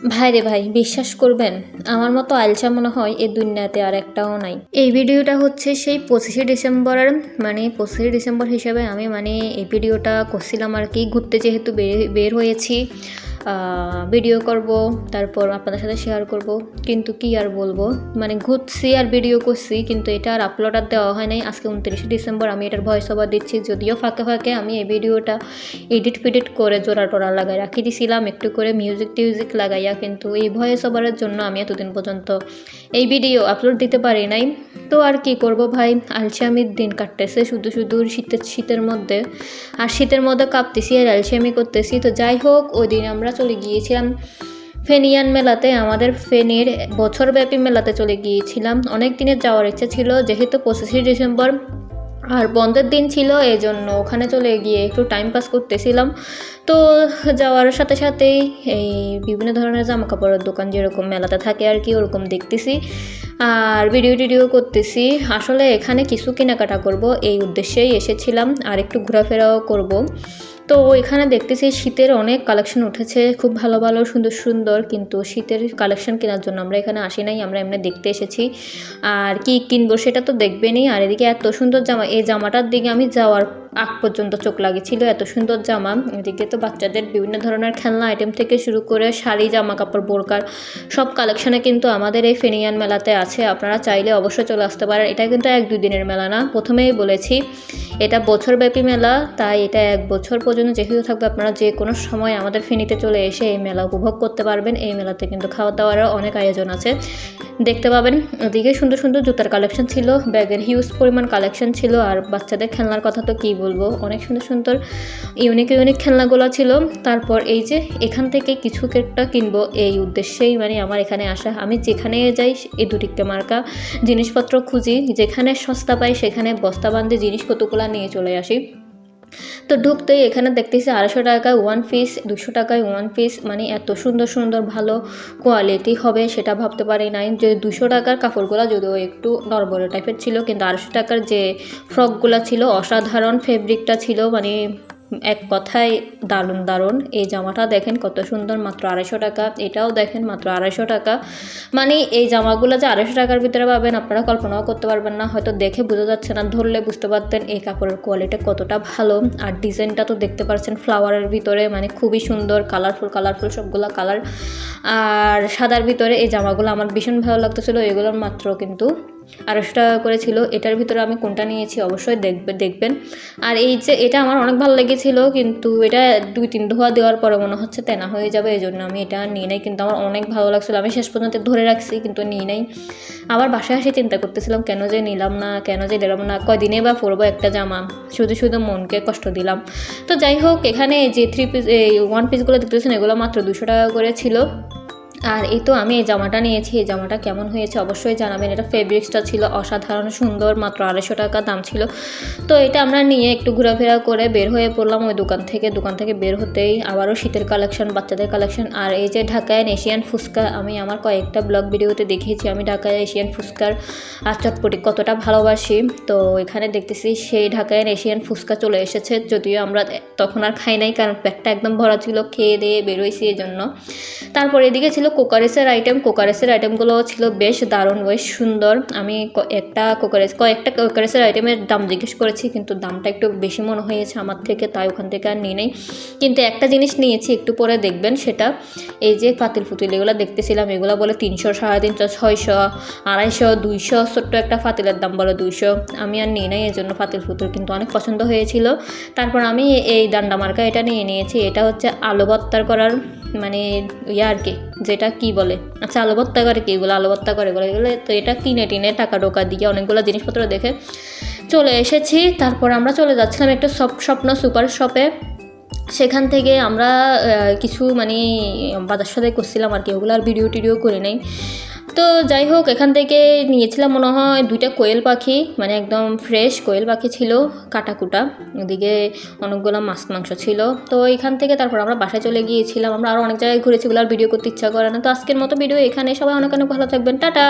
ভাই রে ভাই, বিশ্বাস করবেন, আমার মতো আলসা মনে হয় এই দুনিয়াতে আর একটাও নাই। এই ভিডিওটা হচ্ছে সেই 25শে ডিসেম্বরের, মানে 25শে ডিসেম্বর হিসেবে আমি এই ভিডিওটা করছিলাম আর কি। ঘুরতে যেহেতু বের হয়েছি, ভিডিও করব, তারপর আপনাদের সাথে শেয়ার করব। কিন্তু কি আর বলবো, ঘুরছি আর ভিডিও করছি, কিন্তু এটা আর আপলোড আর দেওয়া হয় নাই। আজকে 29শে ডিসেম্বর, আমি এটার ভয়েস ওভার দিচ্ছি, যদিও ফাঁকে ফাঁকে আমি এই ভিডিওটা এডিট করে জোড়া টোড়া লাগাই রাখি দিছিলাম একটু করে মিউজিক লাগাইয়া, কিন্তু এই ভয়েস ওভারের জন্য আমি এতদিন পর্যন্ত এই ভিডিও আপলোড দিতে পারি নাই। তো আর কি করব ভাই, আলসেমির দিন কাটতেছে শুধু শীতের মধ্যে, আর শীতের মধ্যে কাঁপতেছি আর আলসেমি করতেছি। তো যাই হোক, ওই দিন আমরা চলে গিয়েছিলাম ফেনিয়ান মেলাতে, আমাদের ফেনীর বছরব্যাপী মেলাতে চলে গিয়েছিলাম। অনেক দিনের যাওয়ার ইচ্ছা ছিল, যেহেতু 25শে ডিসেম্বর আর বন্ধের দিন ছিল, এই জন্য ওখানে চলে গিয়ে একটু টাইম পাস করতেছিলাম। তো যাওয়ার সাথে সাথেই এই বিভিন্ন ধরনের জামা কাপড়ের দোকান যেরকম মেলাতে থাকে আর কি, ওরকম দেখতেছি আর ভিডিও করতেছি। আসলে এখানে কিছু কেনাকাটা করব, এই উদ্দেশ্যেই এসেছিলাম, আর একটু ঘোরাফেরাও করব। তো এখানে দেখতেছি শীতের অনেক কালেকশন উঠেছে, খুব ভালো ভালো সুন্দর, কিন্তু শীতের কালেকশন কেনার জন্য আমরা এখানে আসি নাই, আমরা এমনি দেখতে এসেছি। আর কি কিনবো সেটা তো দেখবেনই। আর এদিকে এত সুন্দর জামা, এই জামাটার দিকে আমি যাওয়ার আগ পর্যন্ত চোখ লাগিয়েছিল, এত সুন্দর জামা। এদিকে তো বাচ্চাদের বিভিন্ন ধরনের খেলনা আইটেম থেকে শুরু করে শাড়ি, জামা কাপড়, বোরকার সব কালেকশানে কিন্তু আমাদের এই ফেনিয়ান মেলাতে আছে। আপনারা চাইলে অবশ্যই চলে আসতে পারেন। এটা কিন্তু 1-2 দিনের মেলা না, প্রথমেই বলেছি এটা বছরব্যাপী মেলা, তাই এটা 1 বছর পর্যন্ত যেহেতু থাকবে, আপনারা যে কোনো সময় আমাদের ফেনীতে চলে এসে এই মেলা উপভোগ করতে পারবেন। এই মেলাতে কিন্তু খাওয়া দাওয়ারও অনেক আয়োজন আছে, দেখতে পাবেন। ওদিকে সুন্দর জুতার কালেকশন ছিল, ব্যাগের হিউজ পরিমাণ কালেকশন ছিল, আর বাচ্চাদের খেলনার কথা তো কী বলবো, অনেক সুন্দর ইউনিক খেলনাগুলো ছিল। তারপর এই যে এখান থেকে কিছু একটা কিনবো, এই উদ্দেশ্যেই আমার এখানে আসা। আমি যেখানে যাই এই দুটিকে মার্কা জিনিসপত্র খুঁজি, যেখানে সস্তা পাই সেখানে বস্তাবান্দি জিনিসপত্রগুলো নিয়ে চলে আসি। তো ঢুকতেই এখানে দেখতেছি 250 টাকায় 1 পিস, 200 টাকায় 1 পিস, এত সুন্দর ভালো কোয়ালিটি হবে সেটা ভাবতে পারি নাই। যে 200 টাকার কাপড়গুলো যদিও একটু নড়বড়ে টাইপের ছিল, কিন্তু 250 টাকার যে ফ্রকগুলো ছিল অসাধারণ, ফেব্রিকটা ছিল এক কথায় দারুণ। এই জামাটা দেখেন কত সুন্দর, মাত্র 250 টাকা। এটাও দেখেন মাত্র 250 টাকা। এই জামাগুলো যে 250 টাকার ভিতরে পাবেন আপনারা কল্পনাও করতে পারবেন না, হয়তো দেখে বোঝা যাচ্ছে না, ধরলে বুঝতে পারতেন এই কাপড়ের কোয়ালিটি কতটা ভালো। আর ডিজাইনটা তো দেখতে পাচ্ছেন ফ্লাওয়ারের ভিতরে, খুবই সুন্দর, কালারফুল সবগুলো কালার। আর সাদার ভিতরে এই জামাগুলো আমার ভীষণ ভালো লাগতেছিলো। এগুলোর মাত্র কিন্তু 250 টাকা করে ছিল। এটার ভিতরে আমি কোনটা নিয়েছি অবশ্যই দেখবেন। আর এই যে এটা আমার অনেক ভালো লেগেছিল, কিন্তু এটা 2-3 ধোয়া দেওয়ার পরে মনে হচ্ছে তেনা হয়ে যাবে, এই জন্য আমি এটা নিই নাই। কিন্তু আমার অনেক ভালো লাগছিলো, আমি শেষ পর্যন্ত ধরে রাখছি, কিন্তু নিই নাই। আবার বাসায় এসে চিন্তা করতেছিলাম কেন যে নিলাম না, কয়দিনে বা পরবো একটা জামা, শুধু মনকে কষ্ট দিলাম। তো যাই হোক, এখানে যে 3 পিস, এই 1 পিসগুলো দেখতেছেন, এগুলো মাত্র 200 টাকা করে ছিল। আর এই তো আমি এই জামাটা নিয়েছি, এই জামাটা কেমন হয়েছে অবশ্যই জানাবেন। এটা ফেব্রিক্সটা ছিল অসাধারণ সুন্দর, মাত্র 250 টাকা দাম ছিল। তো এটা আমরা নিয়ে একটু ঘোরাফেরা করে বের হয়ে পড়লাম ওই দোকান থেকে বের হতেই আবারও শীতের কালেকশন, বাচ্চাদের কালেকশন। আর এই যে ঢাকায় এশিয়ান ফুচকা, আমি আমার কয়েকটা ব্লগ ভিডিওতে দেখিয়েছি আমি ঢাকায় এশিয়ান ফুচকার আর চটপটি কতটা ভালোবাসি। তো এখানে দেখতেছি সেই ঢাকায় এশিয়ান ফুচকা চলে এসেছে, যদিও আমরা তখন আর খাই নাই, কারণ পেটটা একদম ভরা ছিল, খেয়ে দিয়ে বেরোইছি এই জন্য। তারপর এদিকে ছিল কোকারেসের আইটেমগুলো ছিল বেশ দারুণ, বেশ সুন্দর। আমি কয়েকটা কোকারেসের আইটেমের দাম জিজ্ঞেস করেছি, কিন্তু দামটা একটু বেশি মনে হয়েছে আমার থেকে, তাই ওখান থেকে আর নিই নাই। কিন্তু একটা জিনিস নিয়েছি, একটু পরে দেখবেন সেটা। এই যে পাতিল ফুতিল এগুলো দেখতেছিলাম, এগুলো বলে 300, 350, 600, 250, 200, ছোট্ট একটা ফাতিলের দাম বলে 200। আমি আর নিই নাই, এই জন্য ফাতিল ফুতুল কিন্তু অনেক পছন্দ হয়েছিল। তারপর আমি এই ডান্ডা মার্কা এটা নিয়েছি। এটা হচ্ছে আলু ভর্তা করার আর কি, যেটা কি বলে, আচ্ছা আলু ভর্তা করে কি, এগুলো আলু ভর্তা করে এগুলো। তো এটা কিনে টাকা টোকা দিয়ে অনেকগুলো জিনিসপত্র দেখে চলে এসেছি। তারপর আমরা চলে যাচ্ছিলাম একটা স্বপ্ন সুপার শপে, সেখান থেকে আমরা কিছু বাজার সদাই করছিলাম আর কি, ওগুলো আর ভিডিও করে নেই। তো যাই হোক, এখান থেকে নিয়েছিলাম মনে হয় 2টা কোয়েল পাখি, একদম ফ্রেশ কোয়েল পাখি ছিল, কাটাকুটা। ওদিকে অনেকগুলো মাছ মাংস ছিল। তো এখান থেকে তারপর আমরা বাসায় চলে গিয়েছিলাম। আমরা আরও অনেক জায়গায় ঘুরেছি, ওগুলো আর ভিডিও করতে ইচ্ছা করে না। তো আজকের মতো ভিডিও এখানে, সবাই অনেক ভালো থাকবেন, টাটা।